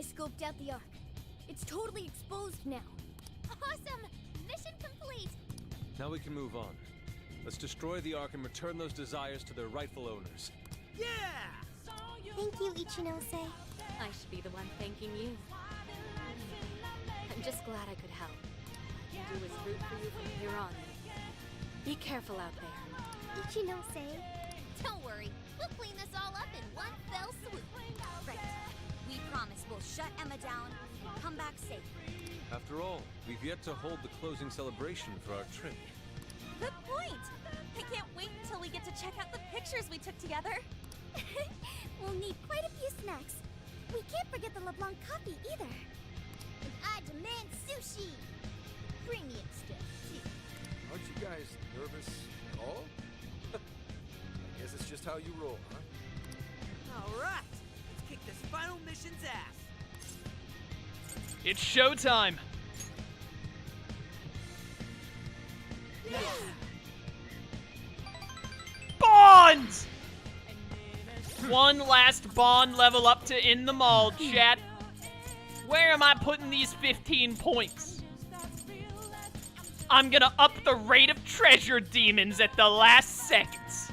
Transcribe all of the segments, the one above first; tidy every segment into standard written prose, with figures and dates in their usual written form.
I scoped out the Ark. It's totally exposed now. Awesome! Mission complete! Now we can move on. Let's destroy the Ark and return those desires to their rightful owners. Yeah! Thank you, Ichinose. I should be the one thanking you. I'm just glad I could help. Do is root for you from here on. Be careful out there. Ichinose. Don't worry, we'll clean this all up in one fell swoop. Right. We promise we'll shut Emma down and come back safe. After all, we've yet to hold the closing celebration for our trip. Good point! I can't wait until we get to check out the pictures we took together. We'll need quite a few snacks. We can't forget the LeBlanc coffee either. And I demand sushi! Premium stuff, too. Aren't you guys nervous at all? I guess it's just how you roll, huh? Alright, let's kick this final mission's ass. It's showtime. Bonds! One last bond level up to in the mall, chat. Where am I putting these 15 points? I'm gonna up the rate of treasure demons at the last seconds.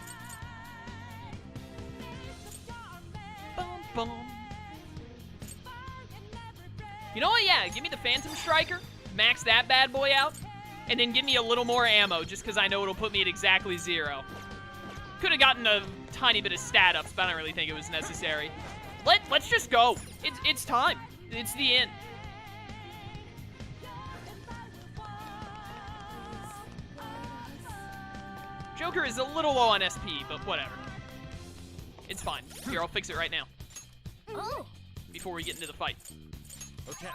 Bum, bum. You know what? Yeah, give me the Phantom Striker, max that bad boy out, and then give me a little more ammo, just because I know it'll put me at exactly 0. Could have gotten a tiny bit of stat ups, but I don't really think it was necessary. Let's just go. It's time. It's the end. Joker is a little low on SP, but whatever. It's fine. Here, I'll fix it right now. Oh! Before we get into the fight. Okay.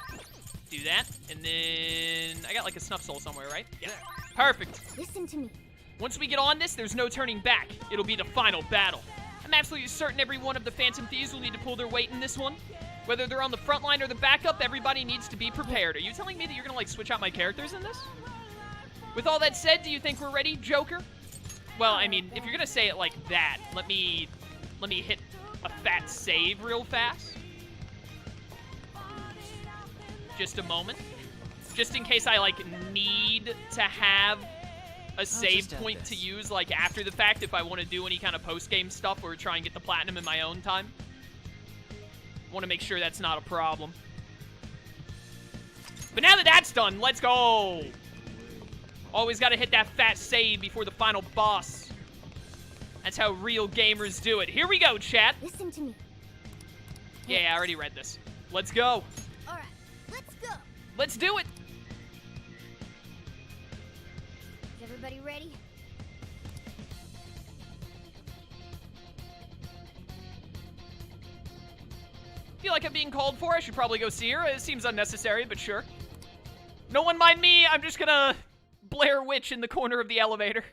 Do that, and then I got like a snuff soul somewhere, right? Yeah. Perfect. Listen to me. Once we get on this, there's no turning back. It'll be the final battle. I'm absolutely certain every one of the Phantom Thieves will need to pull their weight in this one. Whether they're on the front line or the backup, everybody needs to be prepared. Are you telling me that you're gonna like switch out my characters in this? With all that said, do you think we're ready, Joker? Well, I mean, if you're gonna say it like that, let me hit a fat save real fast. Just a moment. Just in case I like need to have a save point to use like after the fact if I want to do any kind of post-game stuff or try and get the platinum in my own time. Want to make sure that's not a problem. But now that that's done, let's go. Always got to hit that fat save before the final boss. That's how real gamers do it. Here we go, chat. Listen to me. Yeah, I already read this. Let's go. Alright, let's go! Let's do it. Is everybody ready? Feel like I'm being called for. I should probably go see her. It seems unnecessary, but sure. No one mind me. I'm just gonna Blair Witch in the corner of the elevator.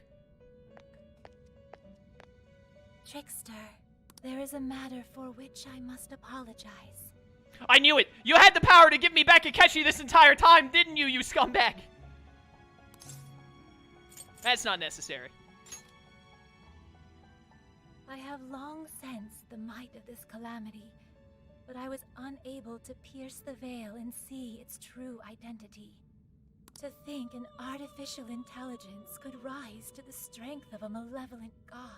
Trickster, there is a matter for which I must apologize. I knew it. You had the power to give me back Akechi this entire time, didn't you, you scumbag? That's not necessary. I have long sensed the might of this calamity, but I was unable to pierce the veil and see its true identity. To think an artificial intelligence could rise to the strength of a malevolent god.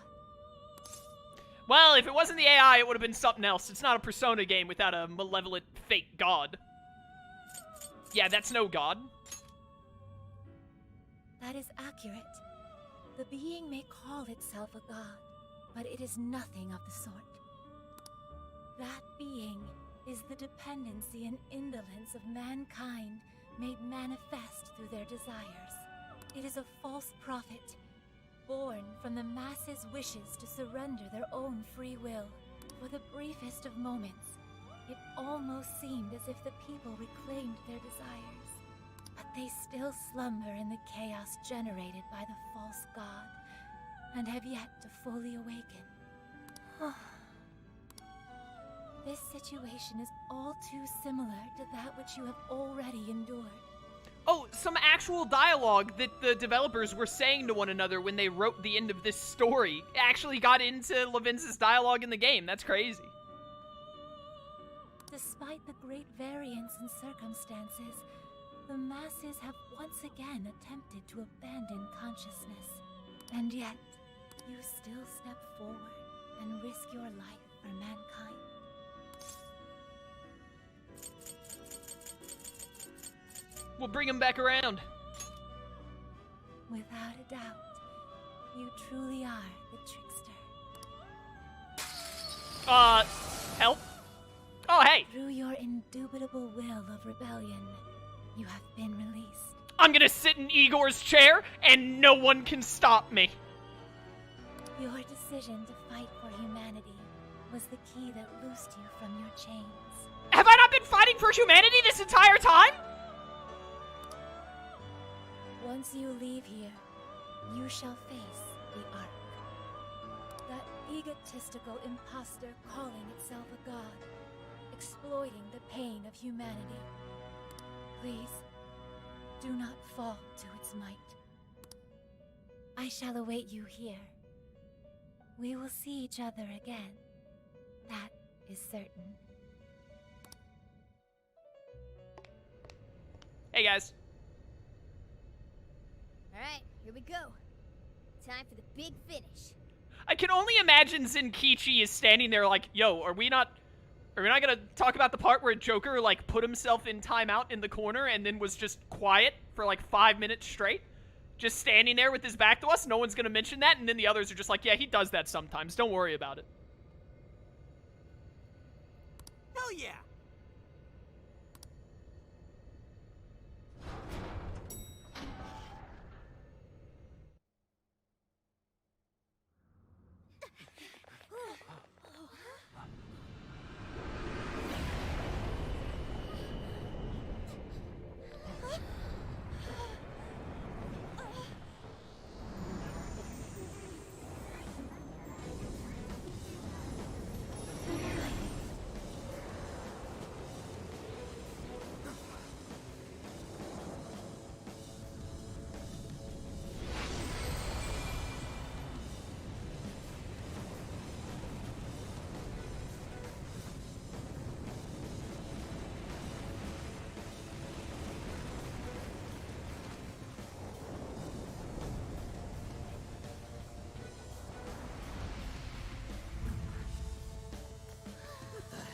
Well, if it wasn't the AI, it would have been something else. It's not a Persona game without a malevolent fake god. Yeah, that's no god. That is accurate. The being may call itself a god, but it is nothing of the sort. That being is the dependency and indolence of mankind made manifest through their desires. It is a false prophet, born from the masses' wishes to surrender their own free will. For the briefest of moments, it almost seemed as if the people reclaimed their desires. But they still slumber in the chaos generated by the false god, and have yet to fully awaken. This situation is all too similar to that which you have already endured. Oh, some actual dialogue that the developers were saying to one another when they wrote the end of this story actually got into Levin's dialogue in the game. That's crazy. Despite the great variance in circumstances, the masses have once again attempted to abandon consciousness. And yet, you still step forward and risk your life for mankind. We'll bring him back around. Without a doubt, you truly are the trickster. Help? Oh, hey. Through your indubitable will of rebellion, you have been released. I'm gonna sit in Igor's chair, and no one can stop me. Your decision to fight for humanity was the key that loosed you from your chains. Have I not been fighting for humanity this entire time? Once you leave here, you shall face the Ark. That egotistical imposter calling itself a god, exploiting the pain of humanity. Please, do not fall to its might. I shall await you here. We will see each other again. That is certain. Hey, guys. Alright, here we go. Time for the big finish. I can only imagine Zenkichi is standing there like, yo, are we not gonna talk about the part where Joker, like, put himself in timeout in the corner and then was just quiet for, like, 5 minutes straight? Just standing there with his back to us? No one's gonna mention that, and then the others are just like, yeah, he does that sometimes. Don't worry about it. Hell yeah!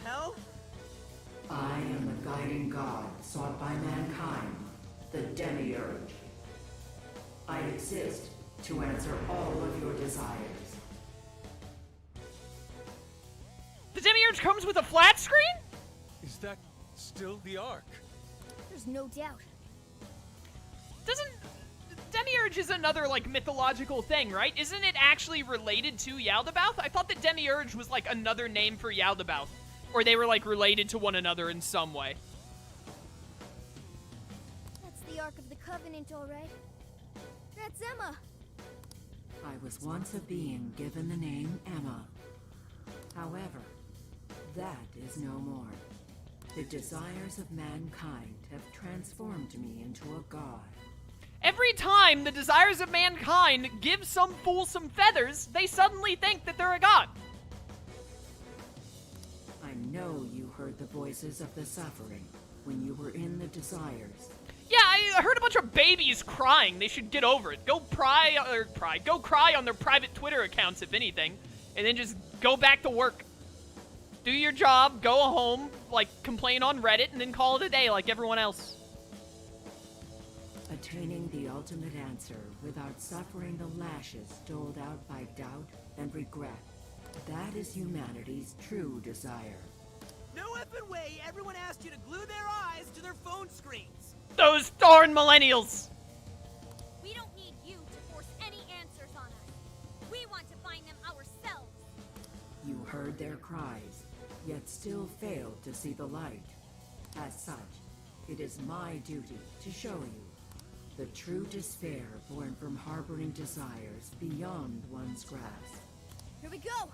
Hell? I am the guiding god sought by mankind, the Demiurge. I exist to answer all of your desires. The Demiurge comes with a flat screen? Is that still the Ark? There's no doubt. Doesn't... Demiurge is another, like, mythological thing, right? Isn't it actually related to Yaldabaoth? I thought that Demiurge was, like, another name for Yaldabaoth. Or they were, like, related to one another in some way. That's the Ark of the Covenant, alright. That's Emma. I was once a being given the name Emma. However, that is no more. The desires of mankind have transformed me into a god. Every time the desires of mankind give some fool some feathers, they suddenly think that they're a god. I know you heard the voices of the suffering when you were in the desires. Yeah, I heard a bunch of babies crying. They should get over it. Go cry on their private Twitter accounts, if anything, and then just go back to work. Do your job, go home, like, complain on Reddit, and then call it a day like everyone else. Attaining the ultimate answer without suffering the lashes doled out by doubt and regret. That is humanity's true desire. No effing way everyone asked you to glue their eyes to their phone screens. Those darn millennials! We don't need you to force any answers on us. We want to find them ourselves. You heard their cries, yet still failed to see the light. As such, it is my duty to show you the true despair born from harboring desires beyond one's grasp. Here we go.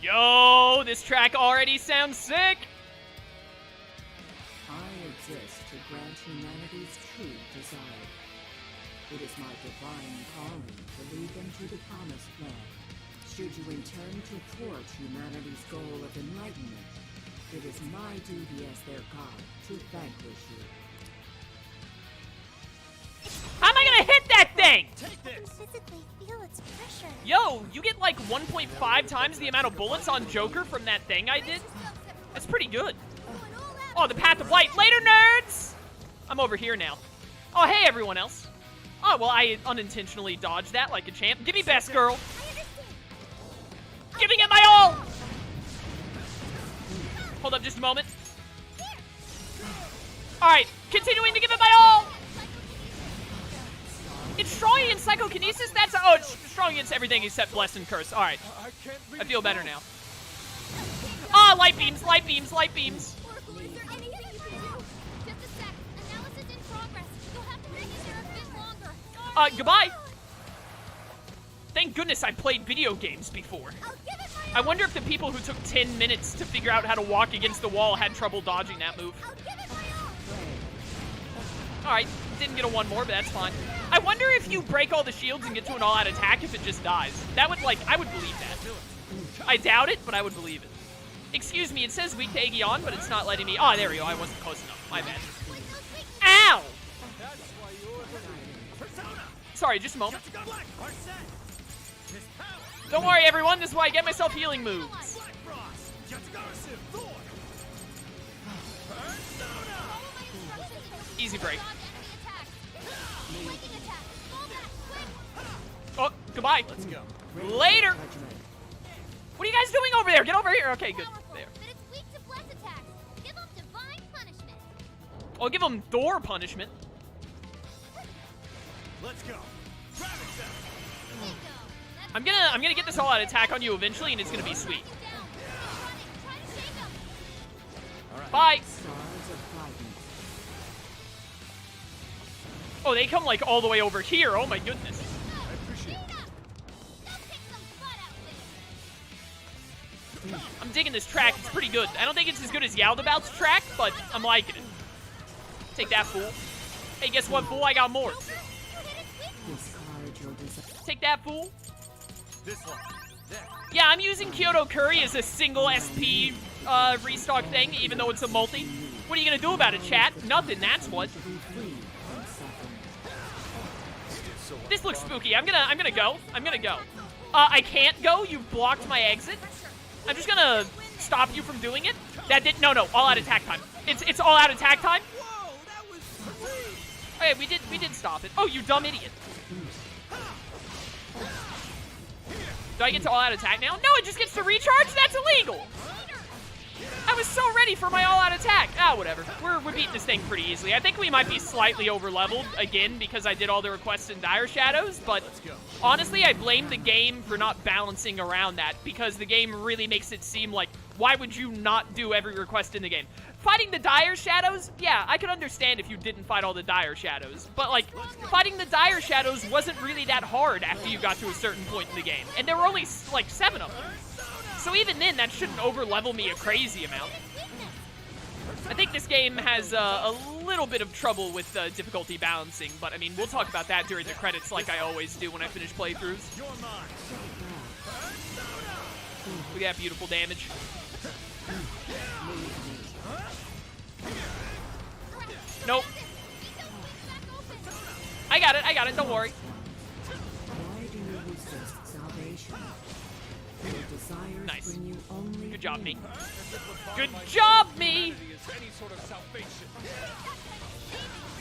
Yo, this track already sounds sick! I exist to grant humanity's true desire. It is my divine calling to lead them to the promised land, Should you intend to thwart humanity's goal of enlightenment, it is my duty as their god to vanquish you. How am I gonna hit that thing? I can physically feel its pressure. Yo, you get like 1.5 times the amount of bullets on Joker from that thing I did? That's pretty good. Oh, the Path of Light. Later, nerds! I'm over here now. Oh, hey, everyone else. Oh, well, I unintentionally dodged that like a champ. Give me best, girl. Giving it my all! Hold up just a moment. Alright, continuing to give it my all! It's strong against psychokinesis? That's oh, it's strong against everything except bless and curse. Alright. I feel better now. Ah, light beams, light beams, light beams. Oracle, is there anything you can do? Just a sec. Analysis in progress. You'll have to hang in there a bit longer. Goodbye. Thank goodness I played video games before. I wonder if the people who took 10 minutes to figure out how to walk against the wall had trouble dodging that move. Alright, didn't get a one more, but that's fine. I wonder if you break all the shields and get to an all-out attack if it just dies. That would, like, I would believe that. I doubt it, but I would believe it. Excuse me, it says weak to Aegeon, but it's not letting me... Oh, there we go, I wasn't close enough. My bad. Ow! Sorry, just a moment. Don't worry, everyone, this is why I get myself healing moves. Easy break. Oh, goodbye. Let's go. Later. What are you guys doing over there? Get over here. Okay, good. There. I'll give him Thor punishment. Let's go. I'm gonna get this all-out attack on you eventually, and it's gonna be sweet. Bye. Oh, they come like all the way over here. Oh my goodness. I appreciate it. I'm digging this track. It's pretty good. I don't think it's as good as Yaldabaoth's track, but I'm liking it. Take that, fool. Hey, guess what, fool? I got more. Take that, fool. This one. Yeah, I'm using Kyoto Curry as a single SP restock thing, even though it's a multi. What are you gonna do about it, chat? Nothing, that's what. This looks spooky. I'm gonna go. I can't go. You've blocked my exit. I'm just gonna stop you from doing it. That did no, all out attack time. It's all out attack time. Whoa, that was free. Okay, we did stop it. Oh, you dumb idiot. Do I get to all out attack now? No, it just gets to recharge? That's illegal. I was so ready for my all-out attack. Ah, whatever. We're beating this thing pretty easily. I think we might be slightly over-leveled, again, because I did all the requests in Dire Shadows, but honestly, I blame the game for not balancing around that, because the game really makes it seem like, why would you not do every request in the game? Fighting the Dire Shadows, yeah, I could understand if you didn't fight all the Dire Shadows, but, like, fighting the Dire Shadows wasn't really that hard after you got to a certain point in the game, and there were only, like, 7 of them. So even then, that shouldn't over-level me a crazy amount. I think this game has a little bit of trouble with difficulty balancing, but I mean, we'll talk about that during the credits like I always do when I finish playthroughs. Look at that beautiful damage. Nope. I got it, don't worry. Why do you resist salvation? Your desires Nice. bring you only Good job, me. pain. Good job, me!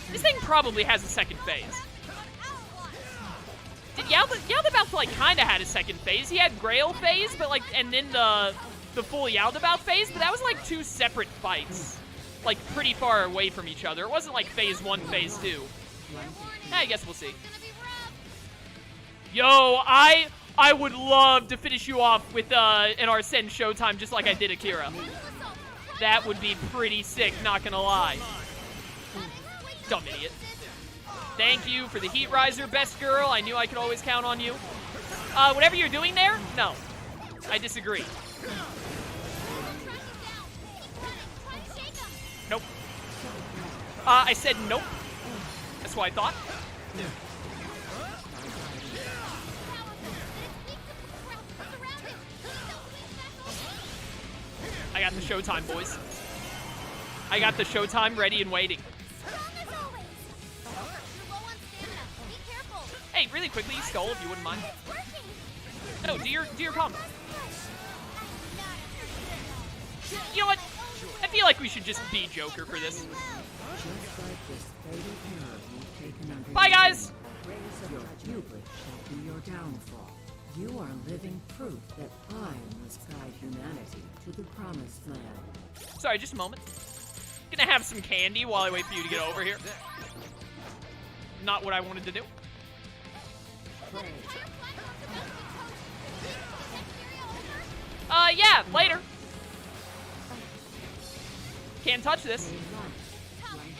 This thing probably has a second phase. Did Yaldabaoth, like, kinda had a second phase. He had Grail phase, but, like, and then the full Yaldabaoth phase, but that was, like, 2 separate fights. Like, pretty far away from each other. It wasn't, like, phase 1, phase 2. I guess we'll see. Yo, I would love to finish you off with an Arsene Showtime just like I did Akira. That would be pretty sick, not gonna lie. Dumb idiot. Thank you for the Heat Riser, best girl. I knew I could always count on you. Whatever you're doing there, no. I disagree. Nope. I said nope. That's what I thought. got the showtime, boys. I got the showtime ready and waiting. Strong as always. You're low on stamina. Be careful. Hey, really quickly, Skull, if you wouldn't mind. It's working. No, do your combo. I'm not a You know what? I feel like we should just be Joker for this. Just like this fatal error you've taken under Bye, your guys. wing, your hubris shall be your downfall. You are living proof that I must guide humanity to the promised land. Sorry, just a moment. Gonna have some candy while I wait for you to get over here. Not what I wanted to do. Pray. Yeah, later. Can't touch this.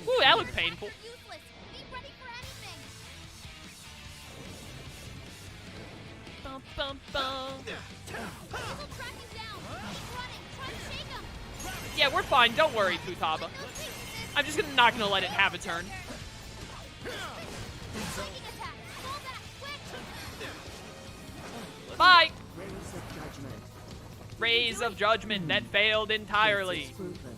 Ooh, that looked painful. Useless. Be ready for anything. Bum, bum, bum. He will track you down. Keep running. Try to shake him. Yeah, we're fine. Don't worry, Futaba. No chase this. I'm just not gonna let it have a turn. Lightning attack. Pull back. Quick. Bye. Rays of judgment. Rays of judgment that failed entirely. This is fruitless.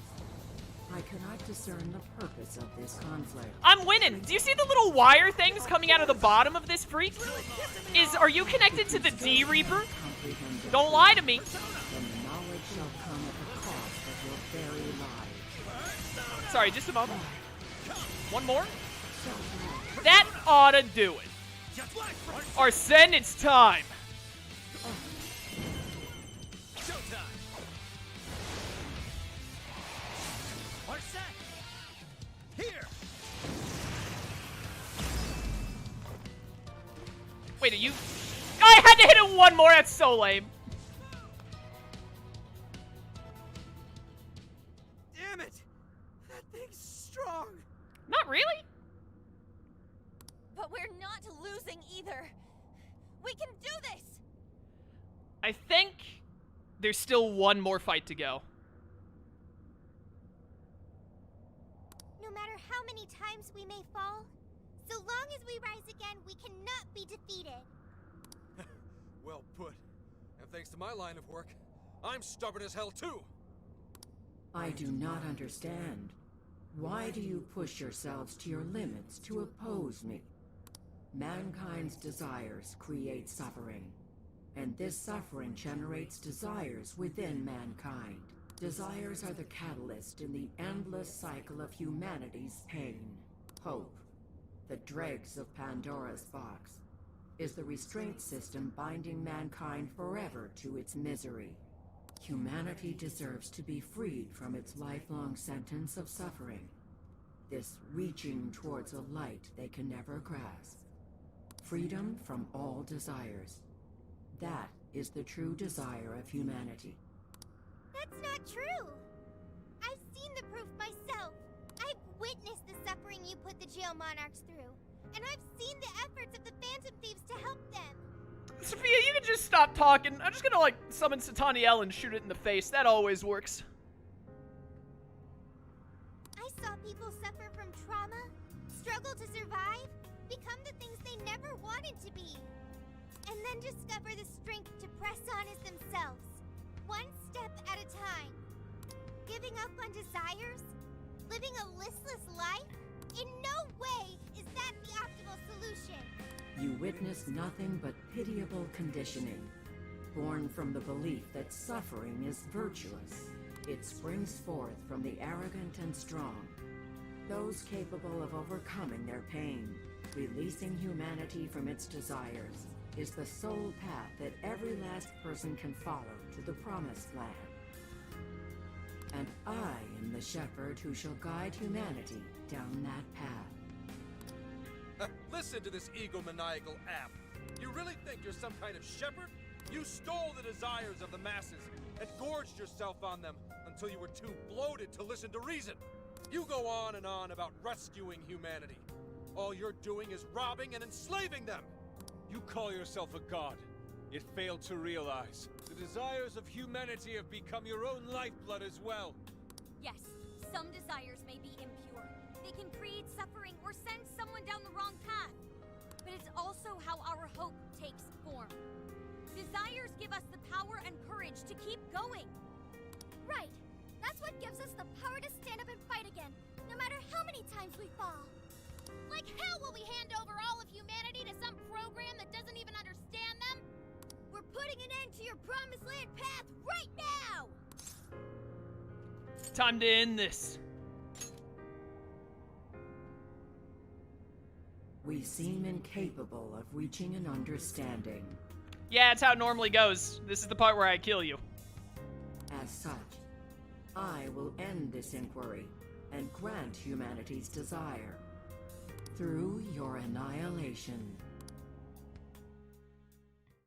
I cannot discern the purpose of this conflict. I'm winning. Do you see the little wire things coming out of the bottom of this freak? Are you connected to the D Reaper? Comprehend it. Don't lie to me. Then the knowledge shall come at the cost of your very life. Sorry, just a moment. One more. That ought to do it. Arsene, it's time. Wait, are you... I had to hit it one more. That's so lame. Damn it! That thing's strong. Not really. But we're not losing either. We can do this. I think there's still one more fight to go. No matter how many times we may fall, so long as we rise again, we cannot be defeated. Well put. And thanks to my line of work, I'm stubborn as hell too. I do not understand. Why do you push yourselves to your limits to oppose me? Mankind's desires create suffering, and this suffering generates desires within mankind. Desires are the catalyst in the endless cycle of humanity's pain. Hope, the dregs of Pandora's box, is the restraint system binding mankind forever to its misery. Humanity deserves to be freed from its lifelong sentence of suffering. This reaching towards a light they can never grasp. Freedom from all desires. That is the true desire of humanity. That's not true. I've seen the proof myself. I've witnessed the suffering you put the jail monarchs through. And I've seen the efforts of the Phantom Thieves to help them. Sophia, you can just stop talking. I'm just gonna, like, summon Sataniel and shoot it in the face. That always works. I saw people suffer from trauma, struggle to survive, become the things they never wanted to be, and then discover the strength to press on as themselves, one step at a time. Giving up on desires? Living a listless life? In no way is that the optimal solution. You witness nothing but pitiable conditioning, born from the belief that suffering is virtuous. It springs forth from the arrogant and strong, those capable of overcoming their pain. Releasing humanity from its desires is the sole path that every last person can follow to the promised land. And I am the shepherd who shall guide humanity down that path. Listen to this egomaniacal app. You really think you're some kind of shepherd? You stole the desires of the masses and gorged yourself on them until you were too bloated to listen to reason. You go on and on about rescuing humanity. All you're doing is robbing and enslaving them. You call yourself a god, yet fail to realize the desires of humanity have become your own lifeblood as well. Yes, some desires may be impure. They can create suffering or send someone down the wrong path. But it's also how our hope takes form. Desires give us the power and courage to keep going. Right. we fall. Like how will we hand over all of humanity to some program that doesn't even understand them? We're putting an end to your promised land path right now! Time to end this. We seem incapable of reaching an understanding. Yeah, it's how it normally goes. This is the part where I kill you. As such, I will end this inquiry and grant humanity's desire through your annihilation.